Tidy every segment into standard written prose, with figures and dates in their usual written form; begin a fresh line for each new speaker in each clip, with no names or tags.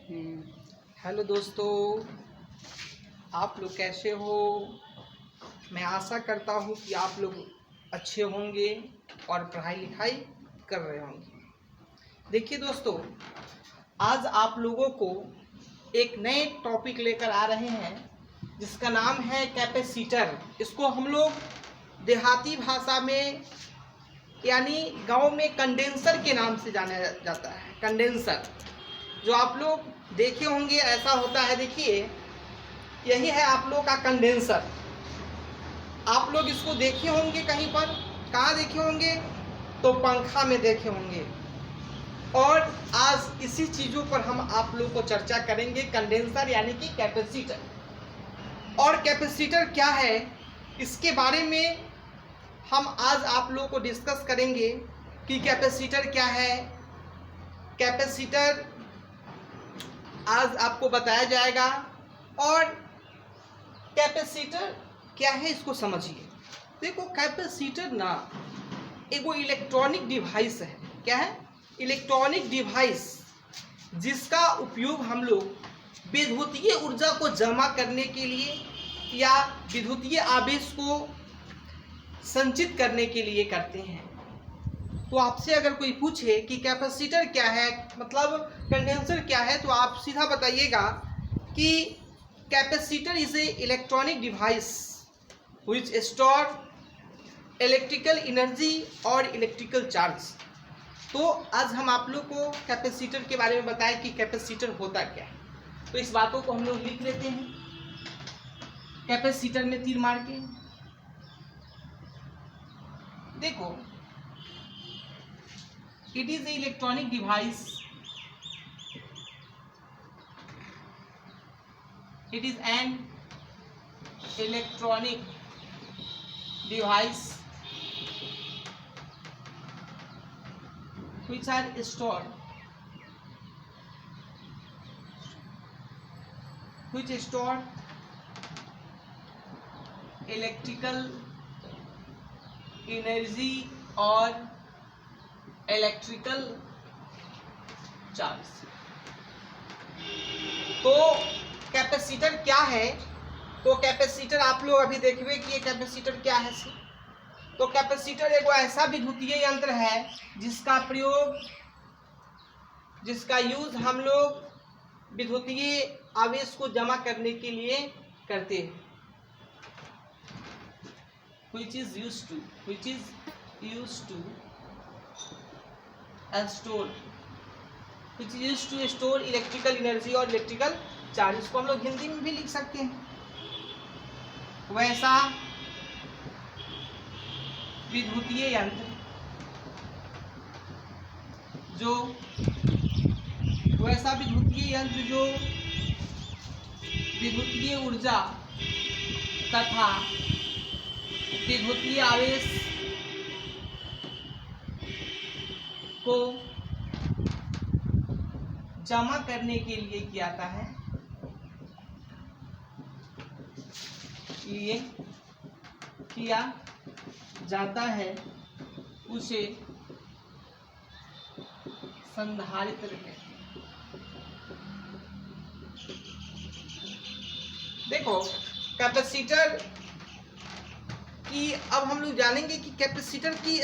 Hello दोस्तों, आप लोग कैसे हो। मैं आशा करता हूँ कि आप लोग अच्छे होंगे और पढ़ाई लिखाई कर रहे होंगे। देखिए दोस्तों, आज आप लोगों को एक नए टॉपिक लेकर आ रहे हैं जिसका नाम है कैपेसिटर। इसको हम लोग देहाती भाषा में यानी गांव में कंडेंसर के नाम से जाना जाता है। कंडेंसर जो आप लोग देखे होंगे ऐसा होता है। देखिए, यही है आप लोग का कंडेंसर। आप लोग इसको देखे होंगे कहीं पर। कहाँ देखे होंगे? तो पंखा में देखे होंगे। और आज इसी चीज़ों पर हम आप लोग को चर्चा करेंगे, कंडेंसर यानी कि कैपेसिटर। और कैपेसिटर क्या है, इसके बारे में हम आज आप लोगों को डिस्कस करेंगे कि कैपेसिटर क्या है। कैपेसिटर आज आपको बताया जाएगा। और कैपेसिटर क्या है इसको समझिए। देखो, कैपेसिटर ना एगो इलेक्ट्रॉनिक डिवाइस है। क्या है? इलेक्ट्रॉनिक डिवाइस, जिसका उपयोग हम लोग विद्युतीय ऊर्जा को जमा करने के लिए या विद्युतीय आवेश को संचित करने के लिए करते हैं। तो आपसे अगर कोई पूछे कि कैपेसिटर क्या है, मतलब कंडेंसर क्या है, तो आप सीधा बताइएगा कि capacitor is a electronic device which store electrical energy और इलेक्ट्रिकल चार्ज। तो आज हम आप लोग को कैपेसिटर के बारे में बताएं कि कैपेसिटर होता क्या है। तो इस बातों को हम लोग लिख लेते हैं कैपेसिटर में तीर मार के। देखो, it is an electronic device. It is an electronic device which are stored, which store electrical energy और इलेक्ट्रिकल चार्ज। तो कैपेसिटर क्या है? तो कैपेसिटर आप लोग अभी देखिए कि ये कैपेसिटर क्या है। तो कैपेसिटर एक ऐसा विद्युतीय यंत्र है जिसका प्रयोग, जिसका यूज हम लोग विद्युतीय आवेश को जमा करने के लिए करते हैं। which is used to store, which is used to store electrical energy और इलेक्ट्रिकल चार्ज। इसको हम लोग हिंदी में भी लिख सकते हैं। वैसा विद्युतीय यंत्र जो विद्युतीय ऊर्जा तथा विद्युतीय आवेश को जमा करने के लिए किया जाता है, उसे संधारित्र कहते हैं। देखो, कैपेसिटर कि अब हम लोग जानेंगे कि कैपेसिटर की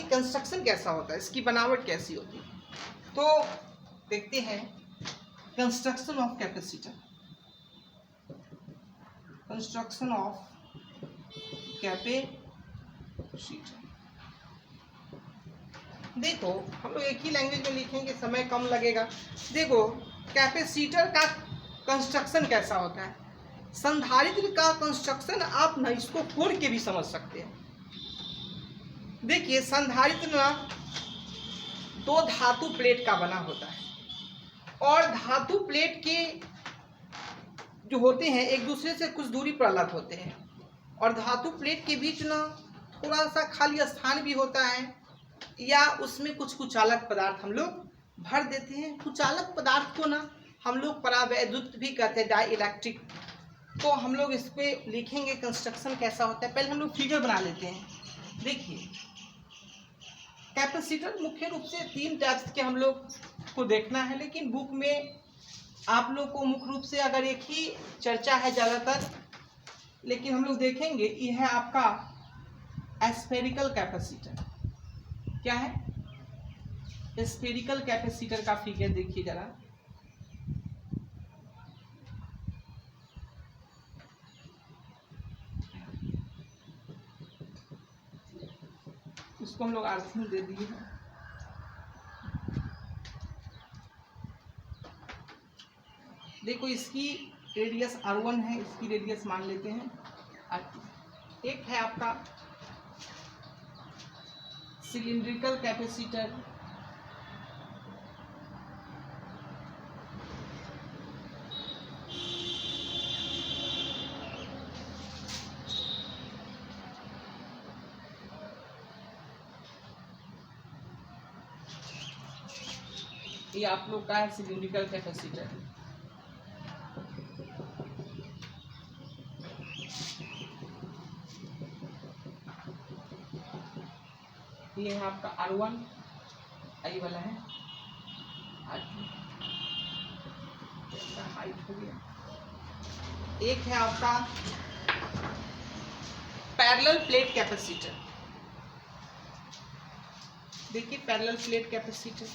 कंस्ट्रक्शन कैसा होता है, इसकी बनावट कैसी होती है। तो देखते हैं construction of capacitor. Construction of capacitor. देखो, हम लोग एक ही लैंग्वेज में लिखेंगे, समय कम लगेगा। देखो, कैपेसिटर का कंस्ट्रक्शन कैसा होता है। संधारित्र का कंस्ट्रक्शन आप ना इसको खोल के भी समझ सकते हैं। देखिए, संधारित्र ना दो धातु प्लेट का बना होता है और धातु प्लेट के जो होते हैं एक दूसरे से कुछ दूरी पर अलग होते हैं। और धातु प्लेट के बीच ना थोड़ा सा खाली स्थान भी होता है या उसमें कुछ कुचालक पदार्थ हम लोग भर देते हैं। कुचालक पदार्थ को ना हम लोग परावैद्युत भी कहते हैं, डाई इलेक्ट्रिक। तो हम लोग इस पे लिखेंगे कंस्ट्रक्शन कैसा होता है। पहले हम लोग फिगर बना लेते हैं। देखिए, कैपेसिटर मुख्य रूप से तीन टाइप्स के हम लोग को देखना है, लेकिन बुक में आप लोग को मुख्य रूप से अगर एक ही चर्चा है ज़्यादातर, लेकिन हम लोग देखेंगे ये है आपका स्फेरिकल कैपेसिटर। क्या है? स्फेरिकल कैपेसिटर का फिगर देखिए जरा। इसको हम लोग अर्थिंग दे दिए हैं। देखो इसकी रेडियस R1 है, इसकी रेडियस मान लेते हैं R2। एक है आपका सिलिंड्रिकल कैपेसिटर, ये आप लोग का है सिलिंड्रिकल कैपेसिटर। ये है आपका R1, आई वाला है R2। हाइट हो गया। एक है आपका पैरेलल प्लेट कैपेसिटर। देखिए पैरेलल प्लेट कैपेसिटर,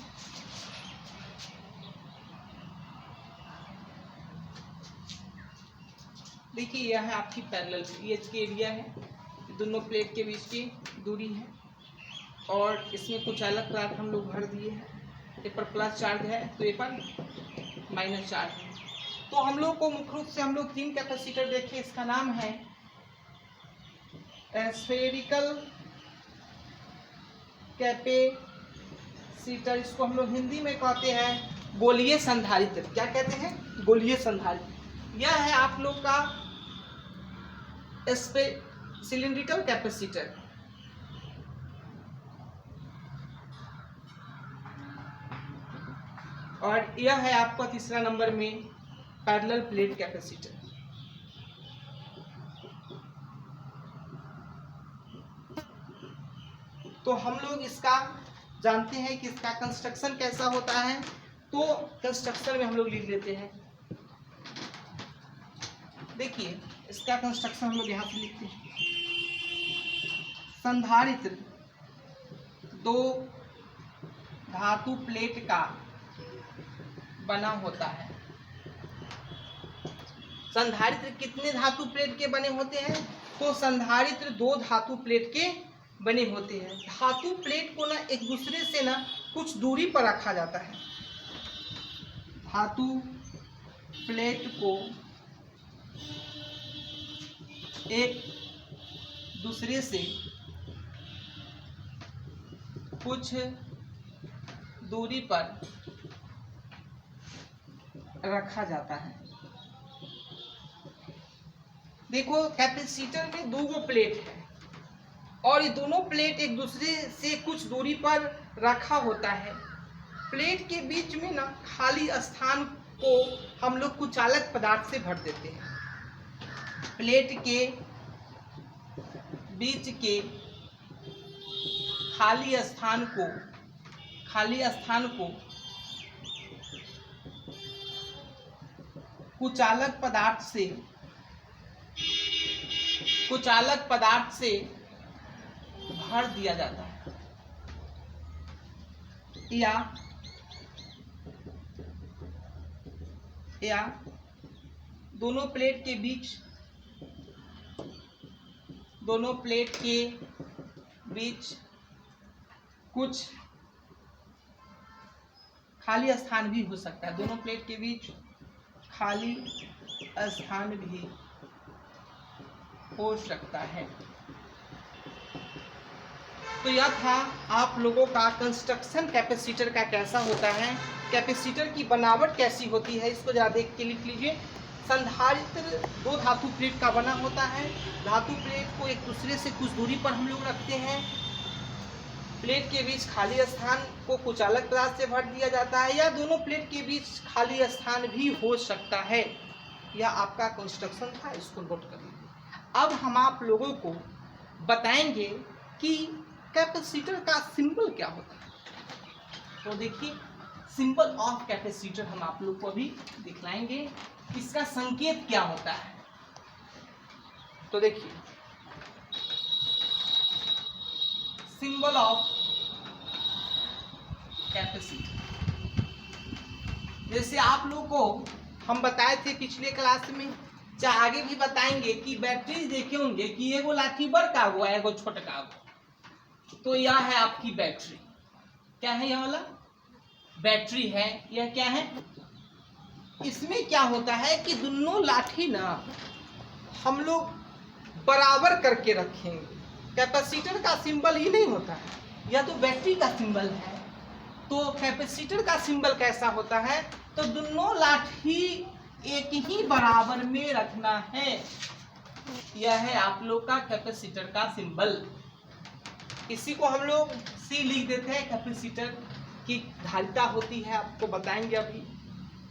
देखिए यह है आपकी पैरेलल, ये इसकी एरिया है, दोनों प्लेट के बीच की दूरी है, और इसमें कुछ अलग पदार्थ हम लोग भर दिए हैं। ये पर प्लस चार्ज है तो ये पर माइनस चार्ज है। तो हम लोग को मुख्य रूप से हम लोग 3 कैपेसिटर देखे। इसका नाम है स्फेरिकल कैपेसिटर, इसको हम लोग हिंदी में कहते हैं गोलीय संधारित्र। क्या कहते हैं? गोलीय संधारित्र। यह है आप लोग का सिलिंड्रिकल कैपेसिटर। और यह है आपका तीसरा नंबर में पैरेलल प्लेट कैपेसिटर। तो हम लोग इसका जानते हैं कि इसका कंस्ट्रक्शन कैसा होता है। तो कंस्ट्रक्शन में हम लोग लिख लेते हैं। देखिए इसका कंस्ट्रक्शन हम लोग यहाँ से लिखते हैं। संधारित्र 2 धातु प्लेट का बना होता है। संधारित्र कितने धातु प्लेट के बने होते हैं? तो संधारित्र 2 धातु प्लेट के बने होते हैं। धातु प्लेट को ना एक दूसरे से ना कुछ दूरी पर रखा जाता है। धातु प्लेट को एक दूसरे से कुछ दूरी पर रखा जाता है। देखो कैपेसिटर में 2 प्लेट है और ये दोनों प्लेट एक दूसरे से कुछ दूरी पर रखा होता है। प्लेट के बीच में ना खाली स्थान को हम लोग कुचालक पदार्थ से भर देते हैं। प्लेट के बीच के खाली स्थान को कुचालक पदार्थ से भर दिया जाता है। या दोनों प्लेट के बीच कुछ खाली स्थान भी हो सकता है। दोनों प्लेट के बीच खाली स्थान भी हो सकता है। तो यह था आप लोगों का कंस्ट्रक्शन कैपेसिटर का कैसा होता है, कैपेसिटर की बनावट कैसी होती है, इसको जरा देख के लिख लीजिए। संधारित्र 2 धातु प्लेट का बना होता है। धातु प्लेट को एक दूसरे से कुछ दूरी पर हम लोग रखते हैं। प्लेट के बीच खाली स्थान को कुचालक पदार्थ से भर दिया जाता है, या दोनों प्लेट के बीच खाली स्थान भी हो सकता है। यह आपका कंस्ट्रक्शन था, इसको नोट कर लीजिए। अब हम आप लोगों को बताएंगे कि कैपेसिटर का सिंबल क्या होता है। तो देखिए सिंबल ऑफ कैपेसिटर हम आप लोग को अभी दिखलाएंगे, इसका संकेत क्या होता है। तो देखिए, सिंबल ऑफ कैपेसिटर, जैसे आप लोग को हम बताए थे पिछले क्लास में, चाहे आगे भी बताएंगे कि बैटरी देखे होंगे कि एगो लाठी बड़का हुआ एगो छोटका हुआ। तो यह है आपकी बैटरी, क्या है यह वाला बैटरी है, यह क्या है। इसमें क्या होता है कि दोनों लाठी ना हम लोग बराबर करके रखेंगे। कैपेसिटर का सिंबल ही नहीं होता है, यह तो बैटरी का सिंबल है। तो कैपेसिटर का सिंबल कैसा होता है, तो दोनों लाठी एक ही बराबर में रखना है। यह है आप लोग का कैपेसिटर का सिंबल। इसी को हम लोग सी लिख देते हैं। कैपेसिटर की धारिता होती है, आपको बताएंगे अभी।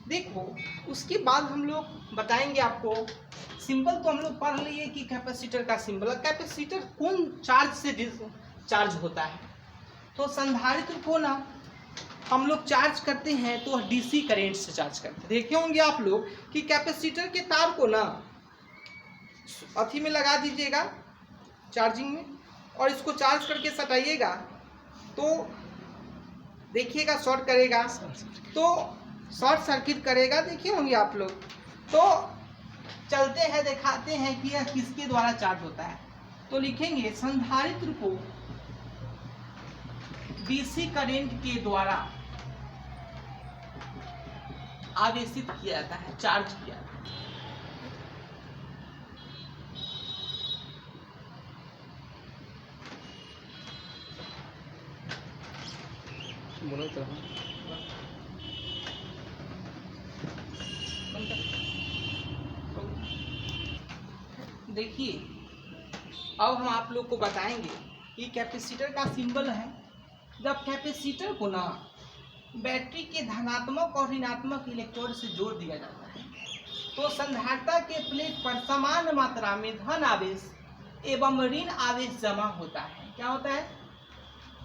देखो, उसके बाद हम लोग बताएंगे आपको। सिंबल तो हम लोग पढ़ लिए कि कैपेसिटर का सिंबल। कैपेसिटर कौन चार्ज से चार्ज होता है, तो संधारित्र को ना हम लोग चार्ज करते हैं तो डीसी करंट से चार्ज करते हैं। देखे होंगे आप लोग कि कैपेसिटर के तार को ना अथी में लगा दीजिएगा चार्जिंग में, और इसको चार्ज करके सटाइएगा तो देखिएगा शॉर्ट करेगा, तो शॉर्ट सर्किट करेगा। देखे होंगे आप लोग। तो चलते हैं, दिखाते हैं कि यह किसके द्वारा चार्ज होता है। तो लिखेंगे संधारित्र को डीसी करंट के द्वारा आवेशित किया जाता है, चार्ज किया जाता है। देखिए, अब हम आप लोग को बताएंगे कि कैपेसिटर का सिंबल है। जब कैपेसिटर को ना बैटरी के धनात्मक और ऋणात्मक इलेक्ट्रोड से जोड़ दिया जाता है, तो संधारित्र के प्लेट पर समान मात्रा में धन आवेश एवं ऋण आवेश जमा होता है। क्या होता है,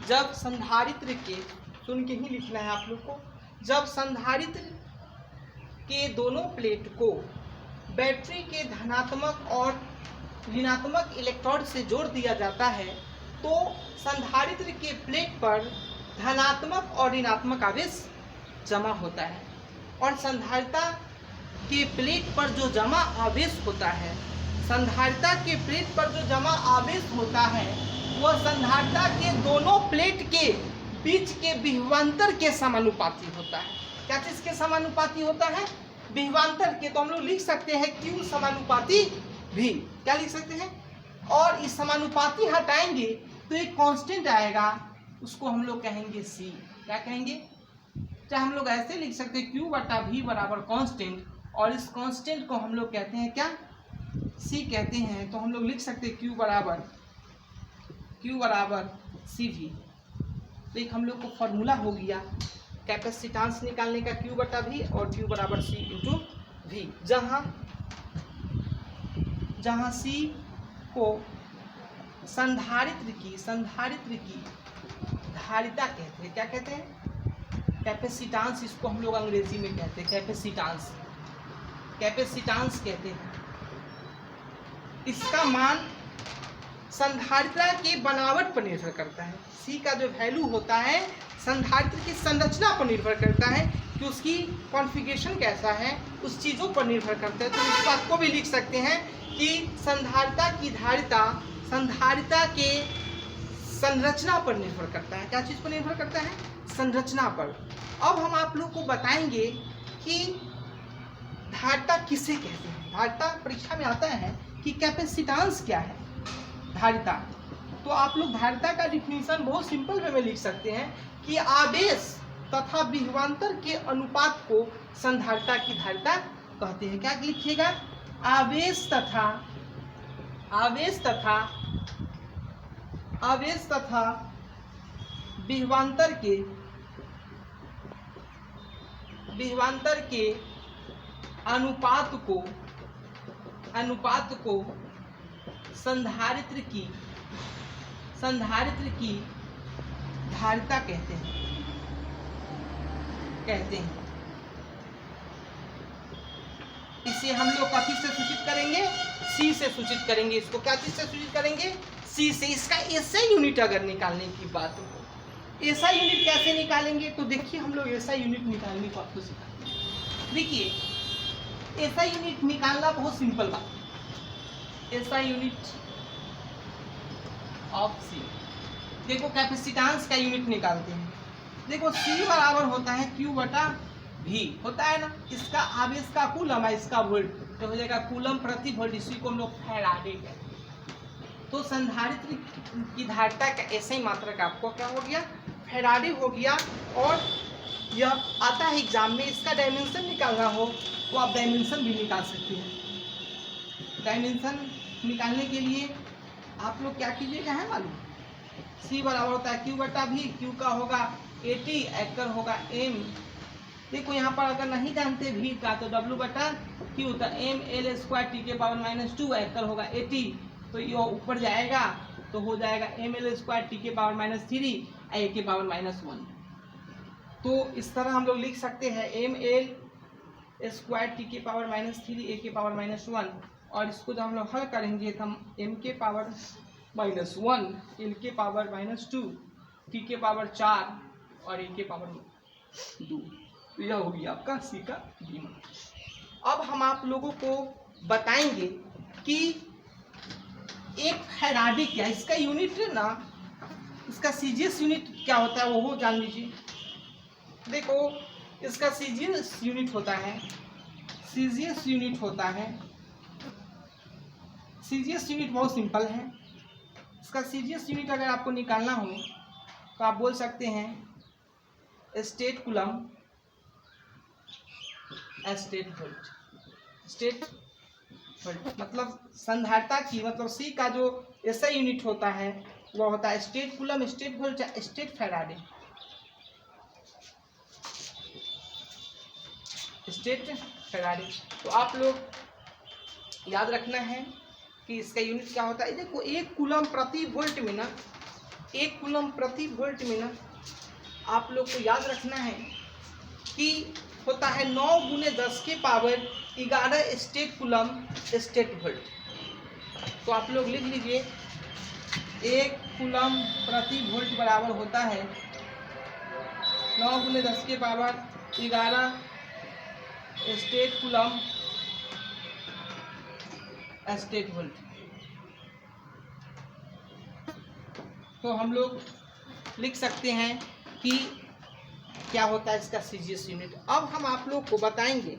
जब संधारित्र के, सुन के ही लिखना है आप लोग को, जब संधारित्र के दोनों प्लेट को बैटरी के धनात्मक और ऋणात्मक इलेक्ट्रोड से जोड़ दिया जाता है, तो संधारित्र के प्लेट पर धनात्मक और ऋणात्मक आवेश जमा होता है। और संधारित्र के प्लेट पर जो जमा आवेश होता है, संधारित्र के प्लेट पर जो जमा आवेश होता है, वह संधारित्र के दोनों प्लेट के बीच के विभवांतर के समानुपाती होता है। क्या चीज के समानुपाती होता है, विभवांतर के। तो हम लोग लिख सकते हैं Q समानुपाती V, क्या लिख सकते हैं। और इस समानुपाती हटाएंगे तो एक कांस्टेंट आएगा, उसको हम लोग कहेंगे C। क्या कहेंगे, चाहे हम लोग ऐसे लिख सकते हैं Q/V बराबर कांस्टेंट, और इस कांस्टेंट को हम लोग कहते हैं क्या, C कहते हैं। तो हम लोग लिख सकते हैं Q बराबर CV। तो एक हम लोग को फॉर्मूला हो गया कैपेसिटेंस निकालने का, Q/V और Q बराबर C/V, जहाँ C को संधारित्र की धारिता कहते हैं। क्या कहते हैं, कैपेसिटेंस। इसको हम लोग अंग्रेजी में कहते हैं कैपेसिटेंस कहते हैं। इसका मान संधारित्र के बनावट पर निर्भर करता है। C का जो वैल्यू होता है संधारित्र की संरचना पर निर्भर करता है कि उसकी कॉन्फ़िगरेशन कैसा है, उस चीज़ों पर निर्भर करता है। तो इस बात को भी लिख सकते हैं कि संधारित्र की धारिता संधारित्र के संरचना पर निर्भर करता है। क्या चीज़ पर निर्भर करता है, संरचना पर। अब हम आप लोग को बताएंगे कि धारिता किसे कहते हैं। धारिता परीक्षा में आता है कि कैपेसिटेंस क्या है, धारिता। तो आप लोग धारिता का डिफिनीशन बहुत सिंपल वे में लिख सकते हैं कि आवेश तथा विभवांतर के अनुपात को संधारिता की धारिता कहते हैं। क्या लिखिएगा, आवेश तथा विभवांतर के अनुपात को संधारित्र की धारिता कहते हैं। कहते हैं। इसे हम लोग किस से सूचित करेंगे? सी से सूचित करेंगे। इसको क्या चीज से सूचित करेंगे? सी से। इसका एसआई यूनिट अगर निकालने की बात हो, एसआई यूनिट कैसे निकालेंगे? तो देखिए हम लोग एसआई यूनिट निकालने को आपको सिखाते हैं। देखिए एसआई यूनिट निकालना बहुत सिंपल बात है। एसआई यूनिट ऑफ सी, देखो कैपेसिटेंस का यूनिट निकालते हैं। देखो सी बराबर होता है क्यू बटा भी, होता है ना। इसका आवेश का कूलम है, इसका वोल्ट, तो हो जाएगा कूलम प्रति वोल्ट। इसी को हम लोग फैराडे कहते हैं। तो संधारित्र की धारिता का ऐसे मात्रक आपको क्या हो गया? फैराडे हो गया। और यह आता है एग्जाम में, इसका डायमेंशन निकालना हो तो आप डायमेंशन भी निकाल सकते हैं। डायमेंशन निकालने के लिए आप लोग क्या कीजिएगा है मालूम? सी बराबर होता है क्यू बटा भी, क्यू का होगा 80, एकर होगा एम। देखो यहाँ पर अगर नहीं जानते भी का तो डब्ल्यू बटा क्यू, तो एम एल स्क्वायर टी के पावर -2, एकर होगा 80, तो ये ऊपर जाएगा तो हो जाएगा एम एल स्क्वायर टी के पावर -3 ए के पावर -1। तो इस तरह हम लोग लिख सकते हैं एम एल स्क्वायर टी के पावर -3 ए के पावर -1। और इसको जब हम लोग हल करेंगे तो हम एम के पावर -1, एल के पावर -2, टी के पावर 4 और ए के पावर 2, तो यह होगी आपका सी का डी मान। अब हम आप लोगों को बताएंगे कि एक फैराडे क्या, इसका यूनिट ना, इसका सीजीएस यूनिट क्या होता है वो जान लीजिए। देखो इसका सीजीएस यूनिट होता है, सीजीएस यूनिट होता है, सीजीएस यूनिट बहुत सिंपल है। इसका सीजीएस यूनिट अगर आपको निकालना हो तो आप बोल सकते हैं state coulomb, state volt. State volt मतलब संधारिता की, मतलब सी का जो एसआई यूनिट होता है वो होता है state coulomb, state volt, state Faraday. State Faraday. तो आप लोग याद रखना है कि इसका यूनिट क्या होता है। देखो एक कूलम प्रति वोल्ट में ना, एक कूलम प्रति वोल्ट में ना आप लोग को याद रखना है कि होता है 9 × 10 के power 11 state coulomb state volt. तो आप लोग लिख लीजिए एक कूलम प्रति वोल्ट बराबर होता है 9 × 10 के power 11 state coulomb state volt. तो हम लोग लिख सकते हैं कि क्या होता है इसका सीजीएस यूनिट। अब हम आप लोग को बताएंगे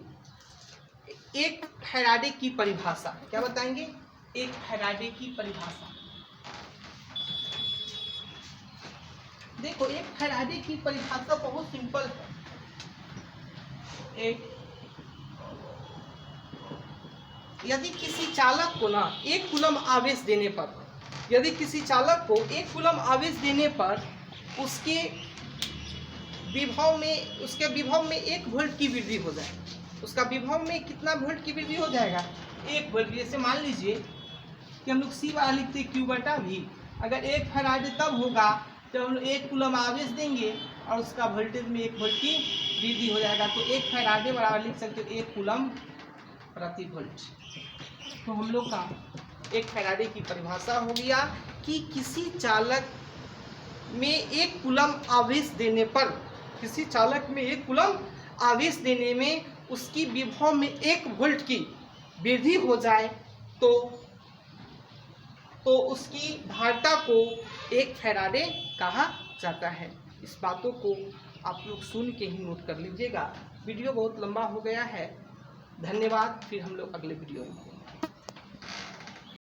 एक फैराडे की परिभाषा। क्या बताएंगे? एक फैराडे की परिभाषा। देखो एक फैराडे की परिभाषा बहुत सिंपल है। एक यदि किसी चालक को ना एक कूलम आवेश देने पर, यदि किसी चालक को एक कूलम आवेश देने पर उसके विभव में 1 वोल्ट की वृद्धि हो जाए, उसका विभव में कितना वोल्ट की वृद्धि हो जाएगा? 1 वोल्ट। जैसे मान लीजिए कि हम लोग सी वाला लिखते क्यू बटा भी, अगर 1 फैराडे तब होगा जब हम लोग 1 कूलम आवेश देंगे और उसका वोल्टेज में 1 वोल्ट की वृद्धि हो जाएगा। तो 1 फैराडे बराबर लिख सकते हो 1 कूलम प्रति वोल्ट। तो हम लोग का एक फैराडे की परिभाषा हो गया कि किसी चालक में 1 कूलम आवेश देने पर, किसी चालक में 1 कूलम आवेश देने में उसकी विभव में 1 वोल्ट की वृद्धि हो जाए तो उसकी धारिता को 1 फैराडे कहा जाता है। इस बातों को आप लोग सुन के ही नोट कर लीजिएगा। वीडियो बहुत लंबा हो गया है। धन्यवाद। फिर हम लोग अगले वीडियो में